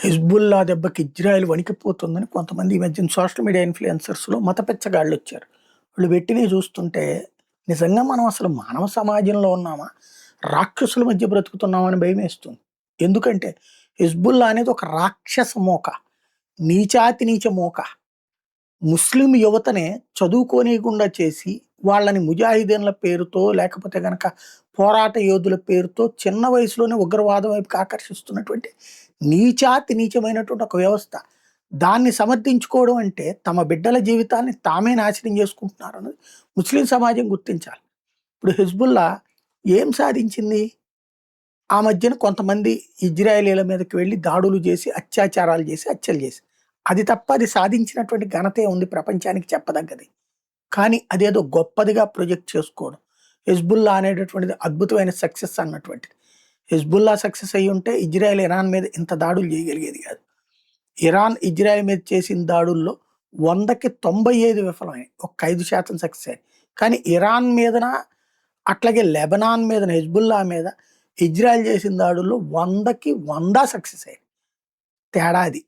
Hezbollah దెబ్బకి Israel వణికిపోతుందని కొంతమంది ఈ మధ్యన సోషల్ మీడియా ఇన్ఫ్లుయెన్సర్స్‌లో మత పిచ్చగాళ్ళొచ్చారు. వాళ్ళు పెట్టినయి చూస్తుంటే నిజంగా మనం అసలు మానవ సమాజంలో ఉన్నామా? రాక్షసుల మధ్య బ్రతుకుతున్నామా అని భయమేస్తుంది. ఎందుకంటే హిజ్బుల్లా అనేది ఒక రాక్షస మూక. నీచాతి నీచ మూక. ముస్లిం యువతనే చదువుకోనీయకుండా చేసి, వాళ్ళని ముజాహిదీన్‌ల పేరుతో లేకపోతే గనక పోరాట యోధుల పేరుతో చిన్న వయసులోనే ఉగ్రవాదం వైపుకి ఆకర్షిస్తున్నటువంటి నీచాతి నీచమైనటువంటి ఒక వ్యవస్థ. దాన్ని సమర్థించుకోవడం అంటే తమ బిడ్డల జీవితాన్ని తామే నాశనం చేసుకుంటున్నారన్నది ముస్లిం సమాజం గుర్తించాలి. ఇప్పుడు హిజ్బుల్లా ఏం సాధించింది? ఆ మధ్యన కొంతమంది ఇజ్రాయేలీల మీదకి వెళ్లి దాడులు చేసి, అత్యాచారాలు చేసి, హత్యలు చేసి. అది తప్ప అది సాధించినటువంటి ఘనతే ఉంది ప్రపంచానికి చెప్పదగ్గది. కానీ అదేదో గొప్పదిగా ప్రొజెక్ట్ చేసుకోవడం. హిజ్బుల్లా అనేటటువంటిది అద్భుతమైన సక్సెస్ అన్నటువంటిది. హిజ్బుల్లా సక్సెస్ అయ్యుంటే ఇజ్రాయెల్ ఇరాన్ మీద ఇంత దాడులు చేయగలిగేది కాదు. ఇరాన్ ఇజ్రాయెల్ మీద చేసిన దాడుల్లో 100కి 95 విఫలమయ్యాయి. ఒక 5% సక్సెస్ అయ్యాయి. కానీ ఇరాన్ మీదన, అట్లాగే లెబనాన్ మీదన, హిజ్బుల్లా మీద ఇజ్రాయెల్ చేసిన దాడుల్లో 100కి 100 సక్సెస్ అయ్యాయి. తేడా అది.